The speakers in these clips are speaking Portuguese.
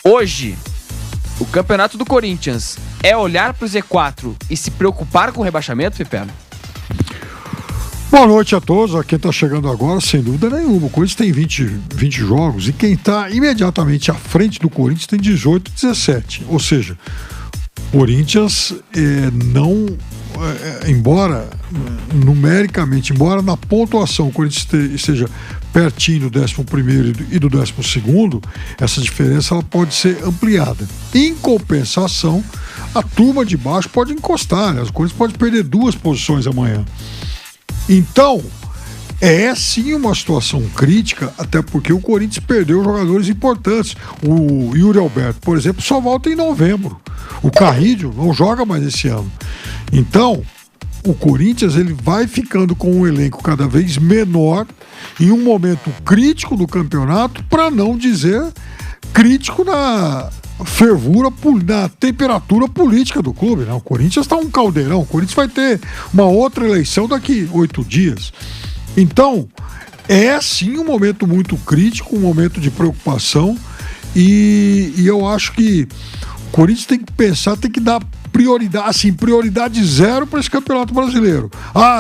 Hoje, o campeonato do Corinthians é olhar pro Z4 e se preocupar com o rebaixamento, Piperno? Boa noite a todos, a quem está chegando agora, sem dúvida nenhuma. O Corinthians tem 20 jogos e quem está imediatamente à frente do Corinthians tem 18 e 17. Ou seja, o Corinthians embora numericamente, embora na pontuação o Corinthians esteja pertinho do 11º e do 12º, essa diferença ela pode ser ampliada. Em compensação, a turma de baixo pode encostar, né? O Corinthians pode perder 2 posições amanhã. Então, é sim uma situação crítica, até porque o Corinthians perdeu jogadores importantes. O Yuri Alberto, por exemplo, só volta em novembro. O Carrillo não joga mais esse ano. Então, o Corinthians ele vai ficando com um elenco cada vez menor em um momento crítico do campeonato, para não dizer crítico na fervura, na temperatura política do clube, né? O Corinthians está um caldeirão. O Corinthians vai ter uma outra eleição daqui 8 dias. Então, é sim um momento muito crítico, um momento de preocupação, e eu acho que o Corinthians tem que pensar, tem que dar prioridade, assim, prioridade zero para esse Campeonato Brasileiro.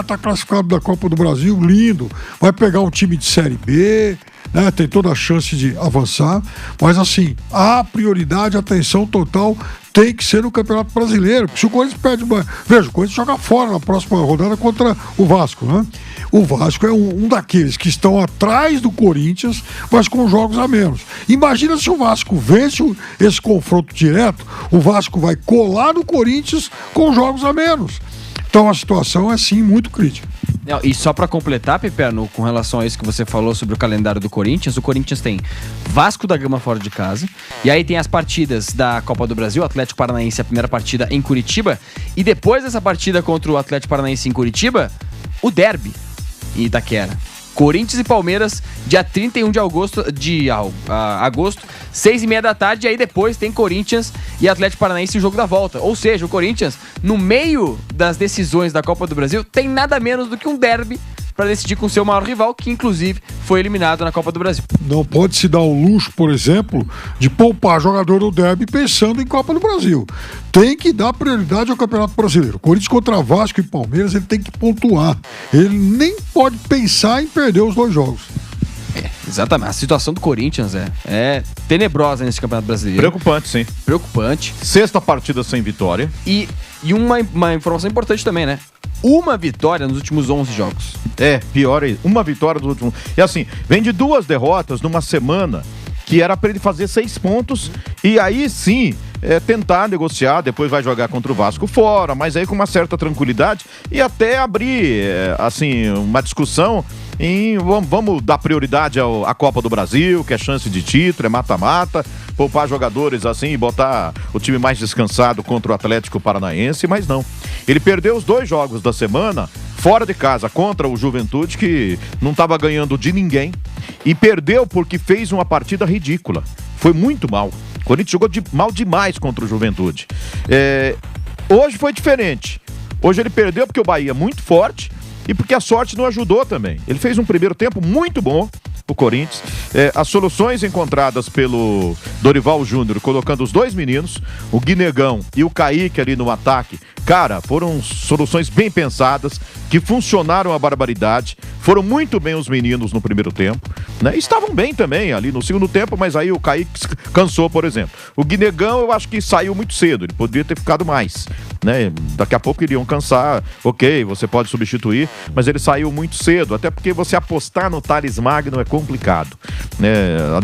Tá classificado da Copa do Brasil, lindo, vai pegar um time de Série B, né, tem toda a chance de avançar, mas assim, a prioridade, a atenção total tem que ser no Campeonato Brasileiro, porque se o Corinthians perde veja, o Corinthians joga fora na próxima rodada contra o Vasco, né? O Vasco é um daqueles que estão atrás do Corinthians, mas com jogos a menos. Imagina se o Vasco vence esse confronto direto, o Vasco vai colar no Corinthians com jogos a menos. Então a situação é sim muito crítica. Não, e só para completar, Piperno, com relação a isso que você falou sobre o calendário do Corinthians, o Corinthians tem Vasco da Gama fora de casa, e aí tem as partidas da Copa do Brasil, Atlético Paranaense, a primeira partida em Curitiba, e depois dessa partida contra o Atlético Paranaense em Curitiba, o derby em Itaquera. Corinthians e Palmeiras, dia 31 de agosto, 6h30 da tarde, e aí depois tem Corinthians e Atlético Paranaense o jogo da volta. Ou seja, o Corinthians, no meio das decisões da Copa do Brasil, tem nada menos do que um derby para decidir com seu maior rival, que inclusive foi eliminado na Copa do Brasil. Não pode se dar o luxo, por exemplo, de poupar jogador do derby pensando em Copa do Brasil. Tem que dar prioridade ao Campeonato Brasileiro. Corinthians contra Vasco e Palmeiras, ele tem que pontuar. Ele nem pode pensar em perder os 2 jogos. Exatamente. A situação do Corinthians é tenebrosa nesse Campeonato Brasileiro. Preocupante, sim. Preocupante. 6ª partida sem vitória. E uma informação importante também, né? Uma vitória nos últimos 11 jogos. Pior é uma vitória nos últimos... E assim, vem de 2 derrotas numa semana que era para ele fazer 6 pontos e aí sim tentar negociar, depois vai jogar contra o Vasco fora, mas aí com uma certa tranquilidade e até abrir assim, uma discussão em vamos dar prioridade à Copa do Brasil, que é chance de título, é mata-mata, poupar jogadores assim e botar o time mais descansado contra o Atlético Paranaense, mas não. Ele perdeu os 2 jogos da semana fora de casa contra o Juventude, que não estava ganhando de ninguém, e perdeu porque fez uma partida ridícula. Foi muito mal. O Corinthians jogou mal demais contra o Juventude. Hoje foi diferente. Hoje ele perdeu porque o Bahia é muito forte e porque a sorte não ajudou também. Ele fez um primeiro tempo muito bom, o Corinthians. As soluções encontradas pelo Dorival Júnior, colocando os 2 meninos, o Guinegão e o Kaique ali no ataque, cara, foram soluções bem pensadas, que funcionaram a barbaridade. Foram muito bem os meninos no primeiro tempo, né? Estavam bem também ali no segundo tempo, mas aí o Kaique cansou, por exemplo. O Guinegão, eu acho que saiu muito cedo, ele poderia ter ficado mais, né? Daqui a pouco iriam cansar, ok, você pode substituir, mas ele saiu muito cedo, até porque você apostar no Thales Magno é complicado, né?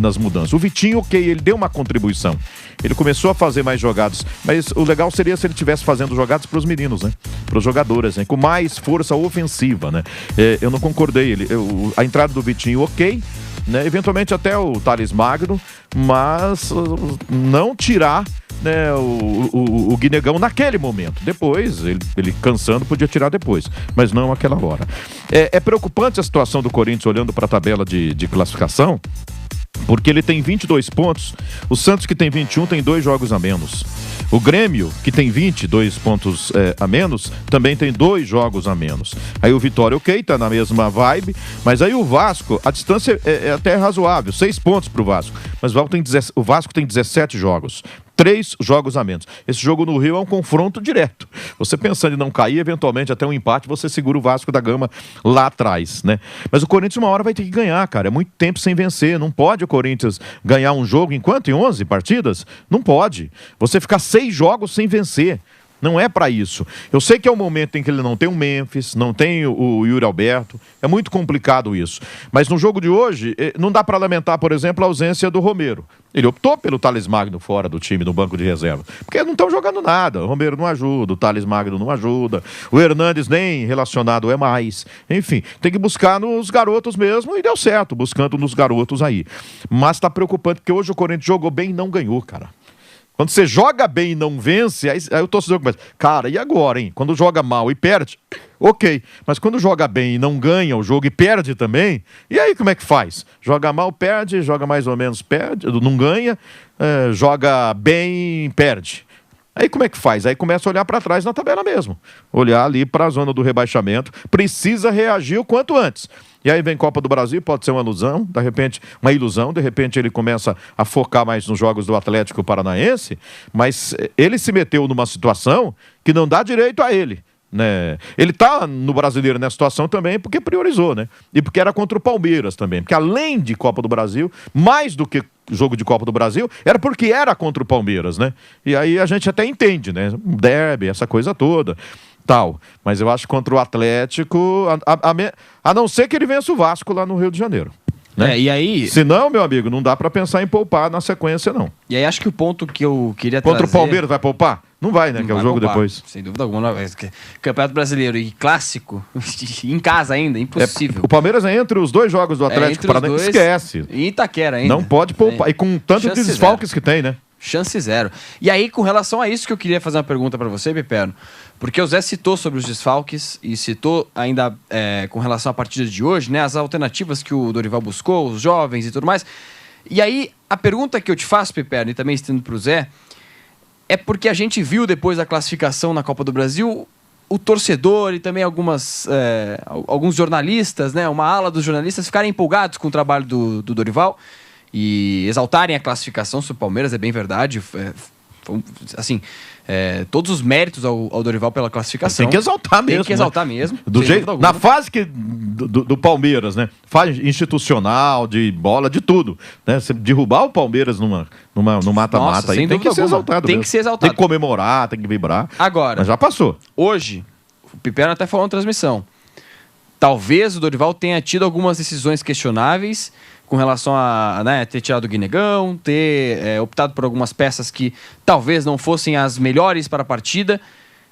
Nas mudanças. O Vitinho, ok, ele deu uma contribuição. Ele começou a fazer mais jogadas, mas o legal seria se ele estivesse fazendo jogadas para os meninos, né? Para os jogadores, né? Com mais força ofensiva, né? Eu não concordei. A entrada do Vitinho, ok, né? Eventualmente até o Thales Magno, mas não tirar, né, o Guinegão naquele momento. Depois, ele cansando, podia tirar depois, mas não aquela hora. É preocupante a situação do Corinthians olhando para a tabela de classificação, porque ele tem 22 pontos. O Santos, que tem 21, tem 2 jogos a menos. O Grêmio, que tem 22 pontos a menos, também tem 2 jogos a menos. Aí o Vitória, ok, tá na mesma vibe, mas aí o Vasco, a distância é até razoável, 6 pontos pro Vasco. Mas o Vasco tem 17 jogos. 3 jogos a menos. Esse jogo no Rio é um confronto direto. Você pensando em não cair, eventualmente até um empate, você segura o Vasco da Gama lá atrás, né? Mas o Corinthians uma hora vai ter que ganhar, cara. É muito tempo sem vencer. Não pode o Corinthians ganhar um jogo em quanto? Em 11 partidas? Não pode. Você ficar 6 jogos sem vencer. Não é pra isso. Eu sei que é o momento em que ele não tem o Memphis, não tem o Yuri Alberto. É muito complicado isso. Mas no jogo de hoje, não dá pra lamentar, por exemplo, a ausência do Romero. Ele optou pelo Thales Magno fora do time, no banco de reserva. Porque eles não estão jogando nada. O Romero não ajuda, o Thales Magno não ajuda. O Hernandes nem relacionado é mais. Enfim, tem que buscar nos garotos mesmo e deu certo, buscando nos garotos aí. Mas tá preocupante, porque hoje o Corinthians jogou bem e não ganhou, cara. Quando você joga bem e não vence, aí o torcedor começa, cara, e agora, hein? Quando joga mal e perde, ok. Mas quando joga bem e não ganha o jogo e perde também, e aí como é que faz? Joga mal, perde, joga mais ou menos, perde, não ganha, joga bem, perde. Aí como é que faz? Aí começa a olhar para trás na tabela mesmo. Olhar ali para a zona do rebaixamento. Precisa reagir o quanto antes. E aí vem Copa do Brasil, pode ser uma ilusão, de repente ele começa a focar mais nos jogos do Atlético Paranaense, mas ele se meteu numa situação que não dá direito a ele. Né? Ele tá no Brasileiro nessa situação também porque priorizou, né? E porque era contra o Palmeiras também. Porque além de Copa do Brasil, mais do que jogo de Copa do Brasil, era porque era contra o Palmeiras, né? E aí a gente até entende, né? Derby, essa coisa toda, tal. Mas eu acho que contra o Atlético, a não ser que ele vença o Vasco lá no Rio de Janeiro. Né? E aí... Senão, meu amigo, não dá pra pensar em poupar na sequência, não. E aí acho que o ponto que eu queria Contra o Palmeiras vai poupar? Não vai, né? Não que é o vai jogo poupar, depois. sem dúvida alguma. Campeonato Brasileiro e clássico, em casa ainda, impossível. O Palmeiras é entre os 2 jogos do Atlético Paranaense, esquece. E Itaquera ainda. Não pode poupar. E com tanto de desfalques que tem, né? Chance zero. E aí, com relação a isso que eu queria fazer uma pergunta pra você, Piperno, porque o Zé citou sobre os desfalques e citou ainda com relação à partida de hoje, né, as alternativas que o Dorival buscou, os jovens e tudo mais. E aí, a pergunta que eu te faço, Piperno, e também estendo pro Zé, é porque a gente viu depois da classificação na Copa do Brasil o torcedor e também alguns jornalistas, né, uma ala dos jornalistas ficarem empolgados com o trabalho do Dorival e exaltarem a classificação sobre o Palmeiras, é bem verdade. Assim, todos os méritos ao Dorival pela classificação. Tem que exaltar mesmo. Tem que exaltar mesmo. Do jeito, na fase do Palmeiras, né? Fase institucional, de bola, de tudo. Né? Você derrubar o Palmeiras no mata-mata aí, tem que ser exaltado. Tem que ser exaltado. Tem que comemorar, tem que vibrar. Agora, mas já passou. Hoje, o Piperno até falou na transmissão. Talvez o Dorival tenha tido algumas decisões questionáveis com relação a ter tirado o Guinegão, ter optado por algumas peças que talvez não fossem as melhores para a partida.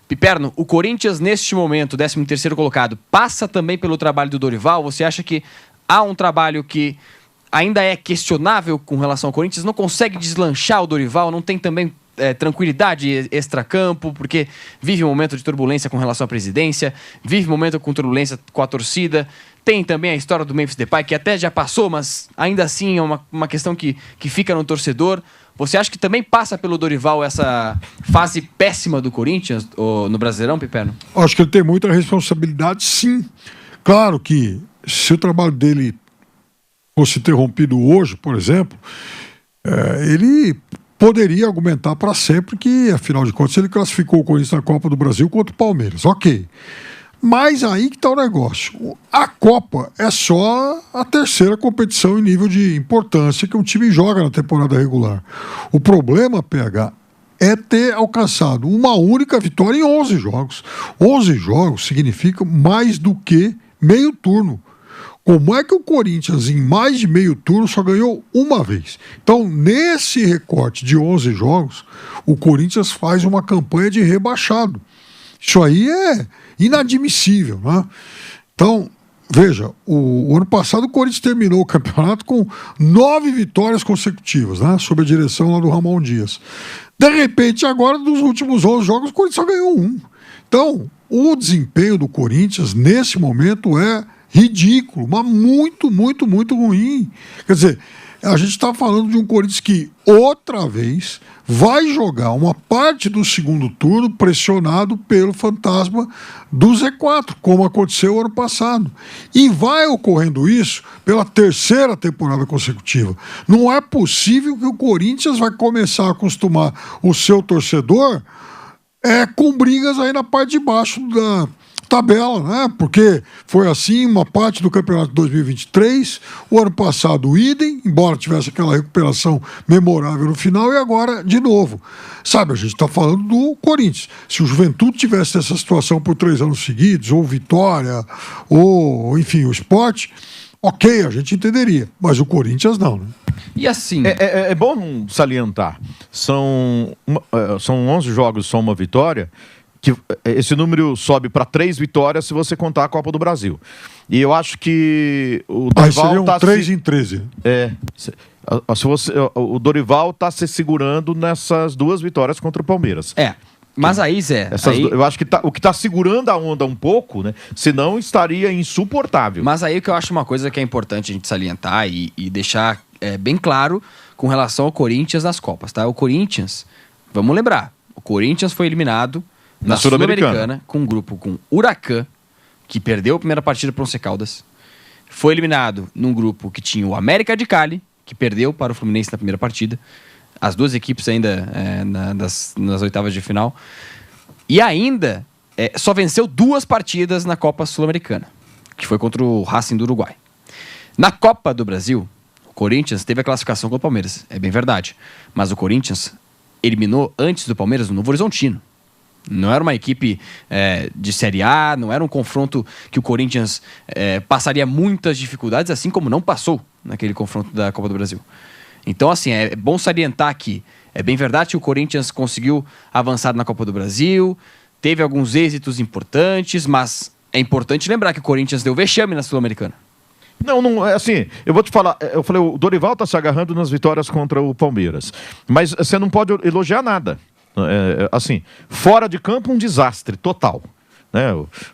Piperno, o Corinthians, neste momento, 13º colocado, passa também pelo trabalho do Dorival? Você acha que há um trabalho que ainda é questionável com relação ao Corinthians? Não consegue deslanchar o Dorival? Não tem também tranquilidade extracampo, porque vive um momento de turbulência com relação à presidência, vive um momento com turbulência com a torcida, tem também a história do Memphis Depay, que até já passou, mas ainda assim é uma questão que fica no torcedor. Você acha que também passa pelo Dorival essa fase péssima do Corinthians no Brasileirão, Piperno? Acho que ele tem muita responsabilidade, sim. Claro que se o trabalho dele fosse interrompido hoje, por exemplo, ele poderia argumentar para sempre que, afinal de contas, ele classificou o Corinthians na Copa do Brasil contra o Palmeiras. Ok. Mas aí que está o negócio. A Copa é só a 3ª competição em nível de importância que um time joga na temporada regular. O problema, PH, é ter alcançado uma única vitória em 11 jogos. 11 jogos significa mais do que meio turno. Como é que o Corinthians, em mais de meio turno, só ganhou uma vez? Então, nesse recorte de 11 jogos, o Corinthians faz uma campanha de rebaixado. Isso aí é inadmissível, né? Então, veja, o ano passado o Corinthians terminou o campeonato com 9 vitórias consecutivas, né? Sob a direção lá do Ramon Dias. De repente, agora, dos últimos 11 jogos, o Corinthians só ganhou um. Então, o desempenho do Corinthians, nesse momento, é ridículo, mas muito, muito, muito ruim. Quer dizer, A gente está falando de um Corinthians que, outra vez, vai jogar uma parte do segundo turno pressionado pelo fantasma do Z4, como aconteceu ano passado. E vai ocorrendo isso pela terceira temporada consecutiva. Não é possível que o Corinthians vai começar a acostumar o seu torcedor com brigas aí na parte de baixo da tabela, né? Porque foi assim uma parte do campeonato de 2023, o ano passado o idem, embora tivesse aquela recuperação memorável no final, e agora de novo. Sabe, a gente está falando do Corinthians. Se o Juventude tivesse essa situação por 3 anos seguidos, ou Vitória, ou enfim, o Sport, ok, a gente entenderia, mas o Corinthians não, né? E assim... É bom salientar, são 11 jogos, só uma vitória, que esse número sobe para 3 vitórias se você contar a Copa do Brasil. E eu acho que o Dorival tá 3 em 13. O Dorival está se segurando nessas 2 vitórias contra o Palmeiras. Mas aí, Zé... Eu acho que o que está segurando a onda um pouco, né? Senão estaria insuportável. Mas aí o que eu acho uma coisa que é importante a gente salientar e deixar bem claro com relação ao Corinthians nas Copas, tá? O Corinthians, vamos lembrar, o Corinthians foi eliminado na Sul-Americana com um grupo com Huracan, que perdeu a primeira partida para o Once Caldas. Foi eliminado num grupo que tinha o América de Cali, que perdeu para o Fluminense na primeira partida. As 2 equipes ainda nas oitavas de final. E ainda só venceu 2 partidas na Copa Sul-Americana, que foi contra o Racing do Uruguai. Na Copa do Brasil, o Corinthians teve a classificação com o Palmeiras, é bem verdade. Mas o Corinthians eliminou antes do Palmeiras o Novo Horizontino. Não era uma equipe de Série A, não era um confronto que o Corinthians passaria muitas dificuldades, assim como não passou naquele confronto da Copa do Brasil. Então, assim, é bom salientar que é bem verdade que o Corinthians conseguiu avançar na Copa do Brasil, teve alguns êxitos importantes, mas é importante lembrar que o Corinthians deu vexame na Sul-Americana. Não, assim, eu vou te falar, eu falei, o Dorival está se agarrando nas vitórias contra o Palmeiras, mas você não pode elogiar nada. Assim, fora de campo, um desastre total. Né?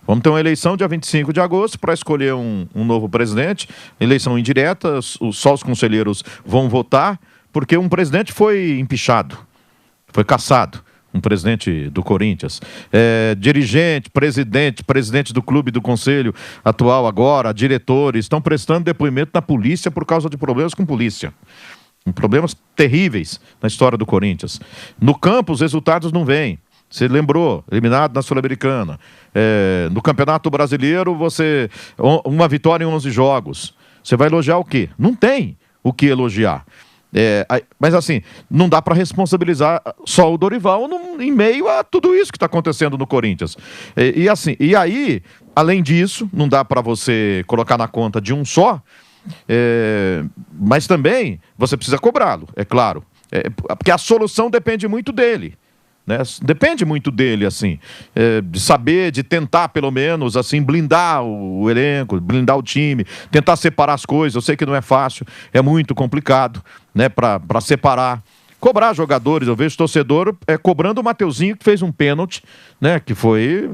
Vamos ter uma eleição dia 25 de agosto para escolher um novo presidente, eleição indireta, só os conselheiros vão votar, porque um presidente foi empichado, foi cassado, um presidente do Corinthians. Dirigente, presidente do clube, do conselho atual agora, diretores, estão prestando depoimento na polícia por causa de problemas com polícia. Problemas terríveis na história do Corinthians. No campo, os resultados não vêm. Você lembrou, eliminado na Sul-Americana. No Campeonato Brasileiro, uma vitória em 11 jogos. Você vai elogiar o quê? Não tem o que elogiar. Mas assim, não dá para responsabilizar só o Dorival em meio a tudo isso que está acontecendo no Corinthians. E aí, além disso, não dá para você colocar na conta de um só, mas também você precisa cobrá-lo, é claro. Porque a solução depende muito dele. Né? Depende muito dele, assim, de saber, de tentar pelo menos assim, blindar o elenco, blindar o time, tentar separar as coisas. Eu sei que não é fácil, é muito complicado, né, para separar. Cobrar jogadores, eu vejo torcedor cobrando o Mateuzinho, que fez um pênalti, né? Que foi,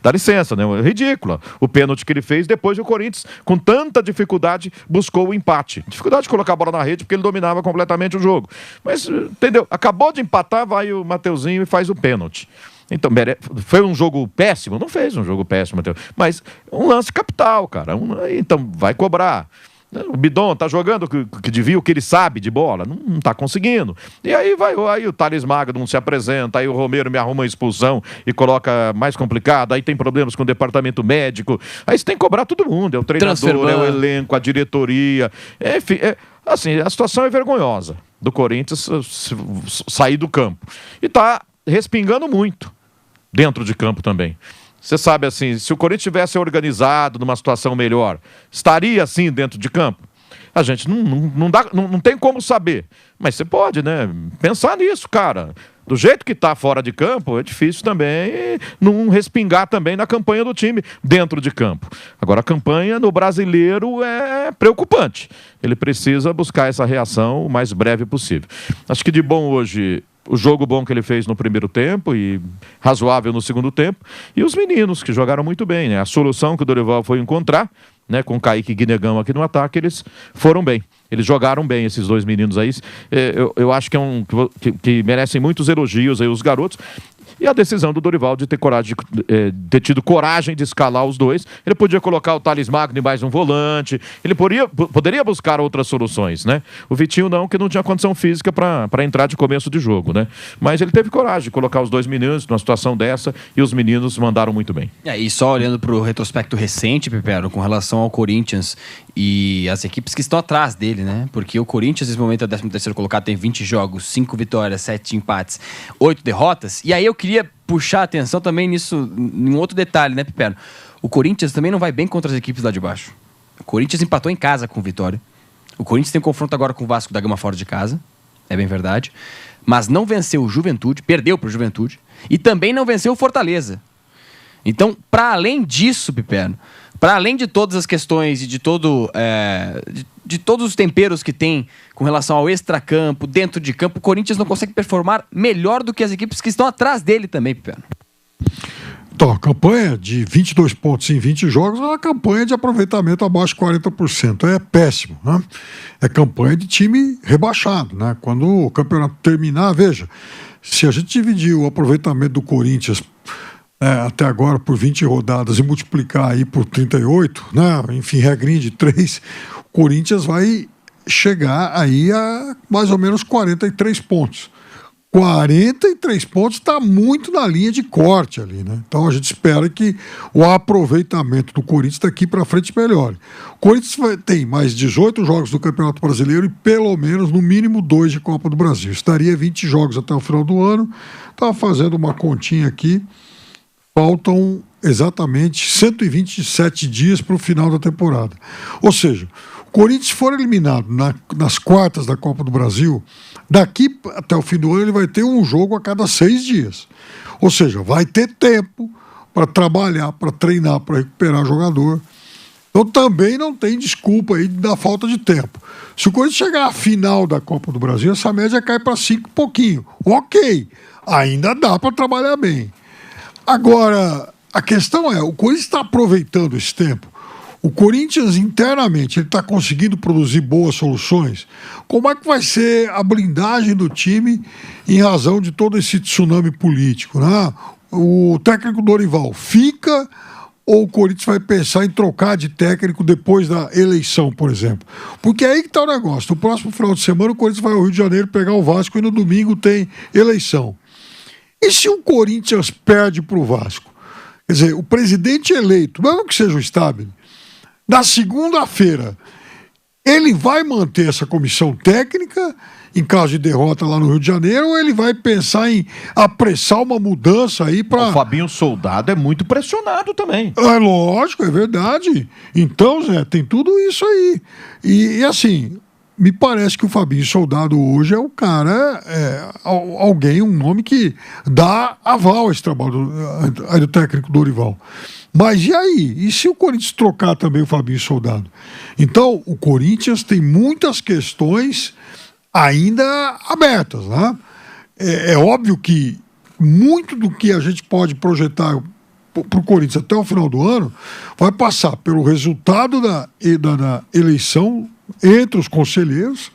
dá licença, né? Ridícula. O pênalti que ele fez depois o Corinthians, com tanta dificuldade, buscou o empate. Dificuldade de colocar a bola na rede, porque ele dominava completamente o jogo. Mas, entendeu? Acabou de empatar, vai o Mateuzinho e faz o pênalti. Então, foi um jogo péssimo? Não fez um jogo péssimo, Mateus. Mas um lance capital, cara. Então, vai cobrar. O Bidon tá jogando o que devia, o que ele sabe de bola, não tá conseguindo. E aí o Thales Magno não se apresenta, aí o Romero me arruma a expulsão e coloca mais complicado, aí tem problemas com o departamento médico, aí você tem que cobrar todo mundo, é o treinador, é o elenco, a diretoria, enfim, assim, a situação é vergonhosa do Corinthians sair do campo. E tá respingando muito dentro de campo também. Você sabe, assim, se o Corinthians tivesse organizado numa situação melhor, estaria assim dentro de campo? A gente não tem como saber. Mas você pode, né? Pensar nisso, cara. Do jeito que está fora de campo, é difícil também não respingar também na campanha do time dentro de campo. Agora, a campanha no Brasileiro é preocupante. Ele precisa buscar essa reação o mais breve possível. Acho que de bom hoje... O jogo bom que ele fez no primeiro tempo e razoável no segundo tempo. E os meninos que jogaram muito bem, né? A solução que o Dorival foi encontrar né, com o Kaique e Guinegão aqui no ataque, eles foram bem. Eles jogaram bem, esses dois meninos aí. Eu acho que que merecem muitos elogios aí os garotos. E a decisão do Dorival de ter ter tido coragem de escalar os dois. Ele podia colocar o Thales Magno e mais um volante. Ele poderia buscar outras soluções, né? O Vitinho não, que não tinha condição física para entrar de começo de jogo, né? Mas ele teve coragem de colocar os dois meninos numa situação dessa e os meninos mandaram muito bem. E só olhando para o retrospecto recente, Pepero, com relação ao Corinthians e as equipes que estão atrás dele, né? Porque o Corinthians, nesse momento, é o 13º colocado, tem 20 jogos, 5 vitórias, 7 empates, 8 derrotas. E aí eu queria puxar a atenção também nisso, em outro detalhe, né, Pepero? O Corinthians também não vai bem contra as equipes lá de baixo. O Corinthians empatou em casa com o Vitória. O Corinthians tem um confronto agora com o Vasco da Gama fora de casa, é bem verdade. Mas não venceu o Juventude, perdeu para o Juventude. E também não venceu o Fortaleza. Então, para além disso, Pepero, para além de todas as questões e de todos os temperos que tem com relação ao extracampo, dentro de campo, o Corinthians não consegue performar melhor do que as equipes que estão atrás dele também, Pepero. Então, a campanha de 22 pontos em 20 jogos é uma campanha de aproveitamento abaixo de 40%. É péssimo, né? É campanha de time rebaixado, né? Quando o campeonato terminar, veja, se a gente dividir o aproveitamento do Corinthians até agora por 20 rodadas e multiplicar aí por 38, né? Enfim, regrinha de 3, o Corinthians vai chegar aí a mais ou menos 43 pontos. 43 pontos está muito na linha de corte ali, né? Então a gente espera que o aproveitamento do Corinthians daqui para frente melhore. O Corinthians tem mais 18 jogos do Campeonato Brasileiro e pelo menos, no mínimo, 2 de Copa do Brasil. Estaria 20 jogos até o final do ano. Estava fazendo uma continha aqui. Faltam exatamente 127 dias para o final da temporada. Ou seja, o Corinthians, se for eliminado nas quartas da Copa do Brasil, daqui até o fim do ano ele vai ter um jogo a cada 6 dias. Ou seja, vai ter tempo para trabalhar, para treinar, para recuperar jogador. Então também não tem desculpa aí da falta de tempo. Se o Corinthians chegar à final da Copa do Brasil, essa média cai para 5 e pouquinho. Ok, ainda dá para trabalhar bem. Agora, a questão é, o Corinthians está aproveitando esse tempo. O Corinthians, internamente, ele está conseguindo produzir boas soluções. Como é que vai ser a blindagem do time em razão de todo esse tsunami político, né? O técnico Dorival fica ou o Corinthians vai pensar em trocar de técnico depois da eleição, por exemplo? Porque é aí que está o negócio. No próximo final de semana, o Corinthians vai ao Rio de Janeiro pegar o Vasco e no domingo tem eleição. E se o Corinthians perde para o Vasco? Quer dizer, o presidente eleito, mesmo que seja o Stabile, na segunda-feira, ele vai manter essa comissão técnica em caso de derrota lá no Rio de Janeiro ou ele vai pensar em apressar uma mudança aí para... O Fabinho Soldado é muito pressionado também. É lógico, é verdade. Então, Zé, tem tudo isso aí. E assim... Me parece que o Fabinho Soldado hoje é o cara, alguém, um nome que dá aval a esse trabalho do técnico Dorival. Mas e aí? E se o Corinthians trocar também o Fabinho Soldado? Então, o Corinthians tem muitas questões ainda abertas, né? É óbvio que muito do que a gente pode projetar para o Corinthians até o final do ano vai passar pelo resultado da eleição entre os conselheiros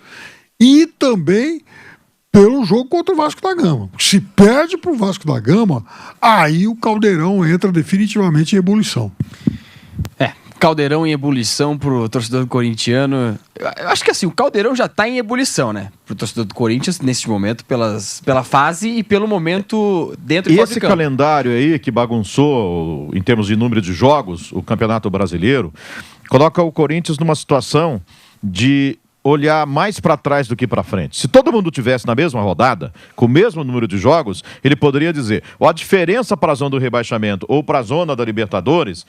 e também pelo jogo contra o Vasco da Gama. Se perde para o Vasco da Gama, aí o caldeirão entra definitivamente em ebulição. Caldeirão em ebulição pro torcedor corintiano. Eu acho que assim, o caldeirão já tá em ebulição, né? Pro torcedor do Corinthians, nesse momento, pela fase e pelo momento dentro e fora de campo. Esse calendário aí que bagunçou, em termos de número de jogos, o Campeonato Brasileiro, coloca o Corinthians numa situação de olhar mais para trás do que para frente. Se todo mundo tivesse na mesma rodada, com o mesmo número de jogos, ele poderia dizer, a diferença para a zona do rebaixamento ou para a zona da Libertadores,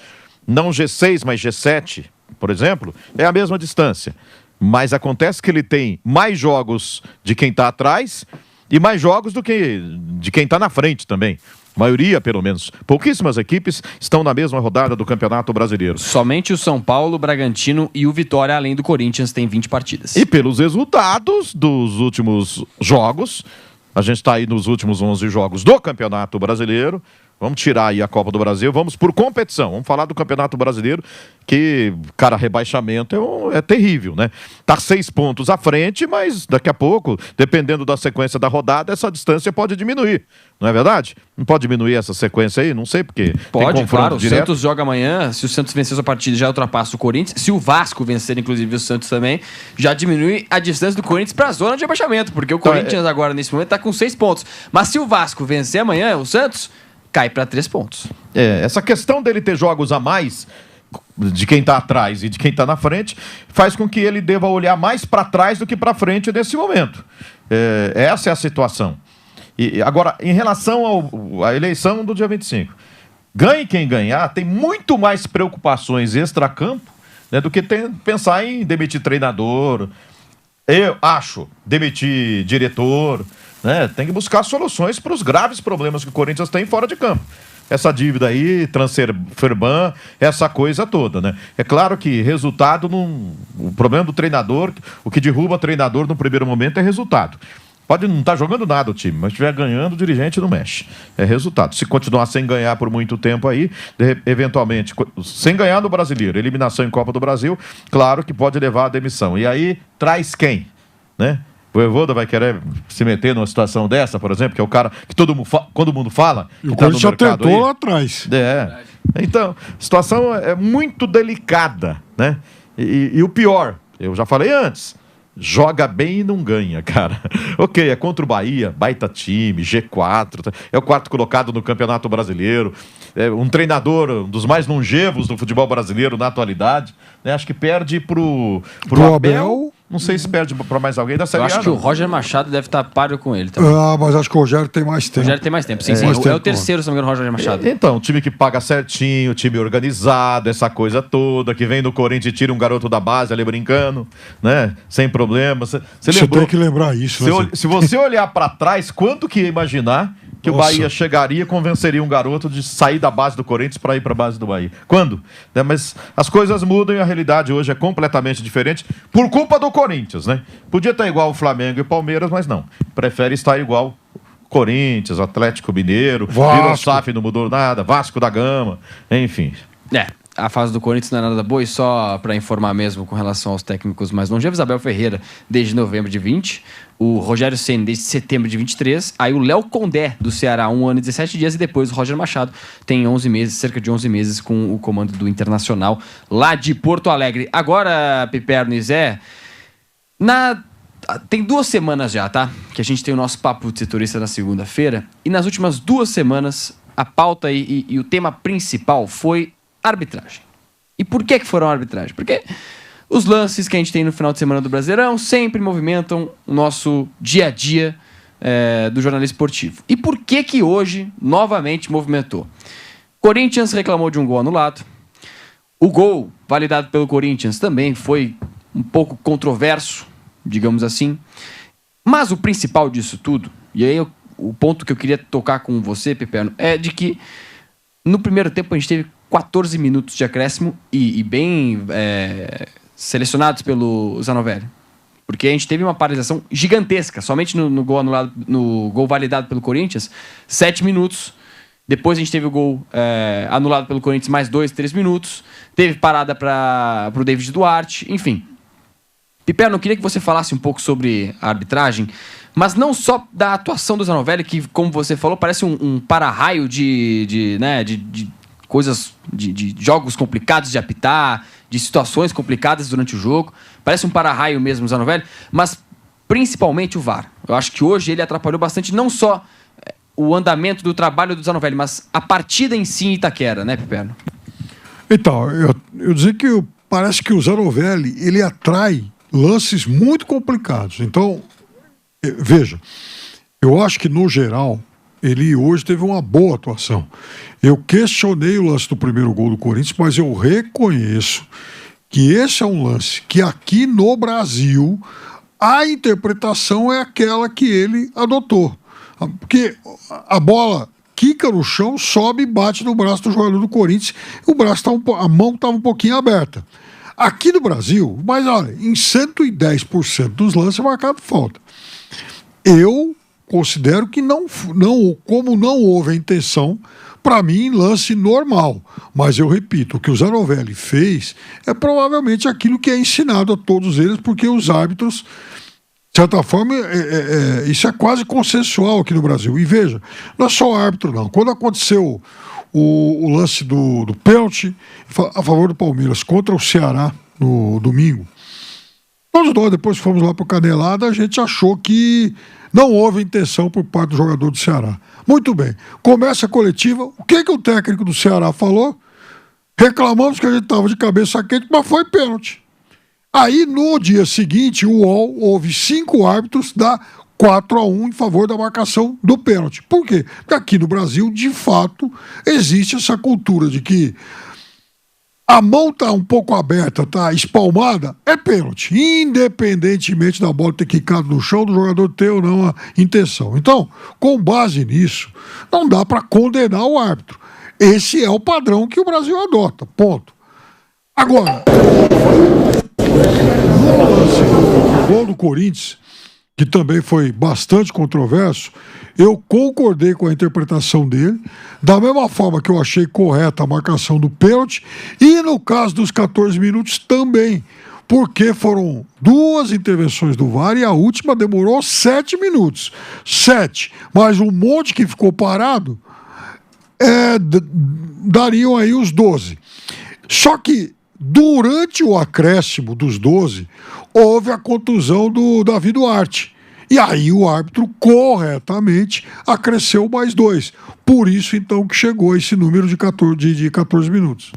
não G6, mas G7, por exemplo, é a mesma distância. Mas acontece que ele tem mais jogos de quem está atrás e mais jogos do que de quem está na frente também. Maioria, pelo menos. Pouquíssimas equipes estão na mesma rodada do Campeonato Brasileiro. Somente o São Paulo, o Bragantino e o Vitória, além do Corinthians, tem 20 partidas. E pelos resultados dos últimos jogos, a gente está aí nos últimos 11 jogos do Campeonato Brasileiro, Vamos tirar aí a Copa do Brasil, vamos por competição. Vamos falar do Campeonato Brasileiro, que, cara, rebaixamento é terrível, né? Tá 6 pontos à frente, mas daqui a pouco, dependendo da sequência da rodada, essa distância pode diminuir. Não é verdade? Não pode diminuir essa sequência aí? Não sei porque. Pode, claro. O Santos joga amanhã. Se o Santos vencer sua partida, já ultrapassa o Corinthians. Se o Vasco vencer, inclusive, o Santos também, já diminui a distância do Corinthians para a zona de rebaixamento. Porque o Corinthians agora, nesse momento, está com 6 pontos. Mas se o Vasco vencer amanhã, o Santos cai para 3 pontos. Essa questão dele ter jogos a mais de quem está atrás e de quem está na frente faz com que ele deva olhar mais para trás do que para frente nesse momento. Essa é a situação. E agora, em relação à eleição do dia 25, ganhe quem ganhar, tem muito mais preocupações extracampo, né, do que pensar em demitir treinador, eu acho, demitir diretor, né, tem que buscar soluções para os graves problemas que o Corinthians tem fora de campo. Essa dívida aí, Transferban, essa coisa toda, né? É claro que resultado o problema do treinador, o que derruba o treinador no primeiro momento é resultado. Pode não estar jogando nada o time, mas estiver ganhando, o dirigente não mexe. É resultado. Se continuar sem ganhar por muito tempo aí, eventualmente, sem ganhar no Brasileiro, eliminação em Copa do Brasil, claro que pode levar à demissão. E aí, traz quem? Né? O Voivoda vai querer se meter numa situação dessa, por exemplo, que é o cara que todo mundo fala. E o Corinthians já tentou lá atrás. Então, a situação é muito delicada, né? E o pior, eu já falei antes, joga bem e não ganha, cara. Ok, é contra o Bahia, baita time, G4, é o 4º colocado no Campeonato Brasileiro, é um treinador, um dos mais longevos do futebol brasileiro na atualidade, né? Acho que perde pro Abel. Não sei se perde para mais alguém da Série A. Eu acho que o Roger Machado deve estar páreo com ele também. Mas acho que o Rogério tem mais tempo. O Rogério tem mais tempo, sim. É o terceiro, se não me engano, o Roger Machado. Então, time que paga certinho, time organizado, essa coisa toda, que vem do Corinthians e tira um garoto da base ali brincando, né? Sem problema. Você tem que lembrar isso. Se você olhar para trás, quanto que ia imaginar que o Bahia chegaria e convenceria um garoto de sair da base do Corinthians para ir para a base do Bahia? Quando? Mas as coisas mudam e a realidade hoje é completamente diferente por culpa do Corinthians, né? Podia estar igual o Flamengo e o Palmeiras, mas não. Prefere estar igual Corinthians, Atlético Mineiro, virou SAF, não mudou nada, Vasco da Gama, enfim. A fase do Corinthians não é nada boa, e só para informar mesmo com relação aos técnicos mais longevos, Abel Ferreira desde novembro de 20, o Rogério Ceni desde setembro de 23, aí o Léo Condé do Ceará 1 ano e 17 dias, e depois o Roger Machado tem 11 meses, cerca de 11 meses com o comando do Internacional lá de Porto Alegre. Agora, Piperno e Zé, tem 2 semanas já, tá? Que a gente tem o nosso Papo de Setorista na segunda-feira, e nas últimas 2 semanas a pauta e o tema principal foi arbitragem. E por que foram arbitragem? Porque os lances que a gente tem no final de semana do Brasileirão sempre movimentam o nosso dia a dia do jornalismo esportivo. E por que hoje novamente movimentou? Corinthians reclamou de um gol anulado. O gol validado pelo Corinthians também foi um pouco controverso, digamos assim. Mas o principal disso tudo, e aí o ponto que eu queria tocar com você, Piperno, é de que no primeiro tempo a gente teve 14 minutos de acréscimo e bem selecionados pelo Zanovelli. Porque a gente teve uma paralisação gigantesca, somente no gol anulado, no gol validado pelo Corinthians, 7 minutos. Depois a gente teve o gol anulado pelo Corinthians mais 2, 3 minutos. Teve parada para o David Duarte, enfim. Piperno, eu queria que você falasse um pouco sobre a arbitragem, mas não só da atuação do Zanovelli, que, como você falou, parece um para-raio de coisas, de jogos complicados de apitar, de situações complicadas durante o jogo. Parece um para-raio mesmo o Zanovelli, mas principalmente o VAR. Eu acho que hoje ele atrapalhou bastante, não só o andamento do trabalho do Zanovelli, mas a partida em si em Itaquera, né, Piperno? Então, eu dizer que parece que o Zanovelli, ele atrai lances muito complicados. Então, veja, eu acho que no geral ele hoje teve uma boa atuação. Eu questionei o lance do primeiro gol do Corinthians, mas eu reconheço que esse é um lance que aqui no Brasil a interpretação é aquela que ele adotou. Porque a bola quica no chão, sobe e bate no braço do jogador do Corinthians, e a mão estava um pouquinho aberta. Aqui no Brasil, mas olha, em 110% dos lances é marcado falta. Eu considero que como não houve a intenção, para mim, lance normal. Mas eu repito, o que o Zanovelli fez é provavelmente aquilo que é ensinado a todos eles, porque os árbitros, de certa forma, isso é quase consensual aqui no Brasil. E veja, não é só árbitro, não. Quando aconteceu o lance do pênalti a favor do Palmeiras contra o Ceará no domingo, todos nós, depois que fomos lá para o Canelada, a gente achou que não houve intenção por parte do jogador do Ceará. Muito bem. Começa a coletiva. O que o técnico do Ceará falou? Reclamamos que a gente estava de cabeça quente, mas foi pênalti. Aí, no dia seguinte, o UOL houve 5 árbitros, dá 4-1 em favor da marcação do pênalti. Por quê? Porque aqui no Brasil, de fato, existe essa cultura de que a mão está um pouco aberta, está espalmada, é pênalti. Independentemente da bola ter quicado no chão, do jogador ter ou não a intenção. Então, com base nisso, não dá para condenar o árbitro. Esse é o padrão que o Brasil adota. Ponto. Agora, no gol do Corinthians, que também foi bastante controverso, eu concordei com a interpretação dele, da mesma forma que eu achei correta a marcação do pênalti, e no caso dos 14 minutos também, porque foram 2 intervenções do VAR e a última demorou 7 minutos. 7, mais um monte que ficou parado, dariam aí os 12. Só que durante o acréscimo dos 12, houve a contusão do Davi Duarte. E aí o árbitro corretamente acresceu mais 2. Por isso, então, que chegou esse número de 14 minutos.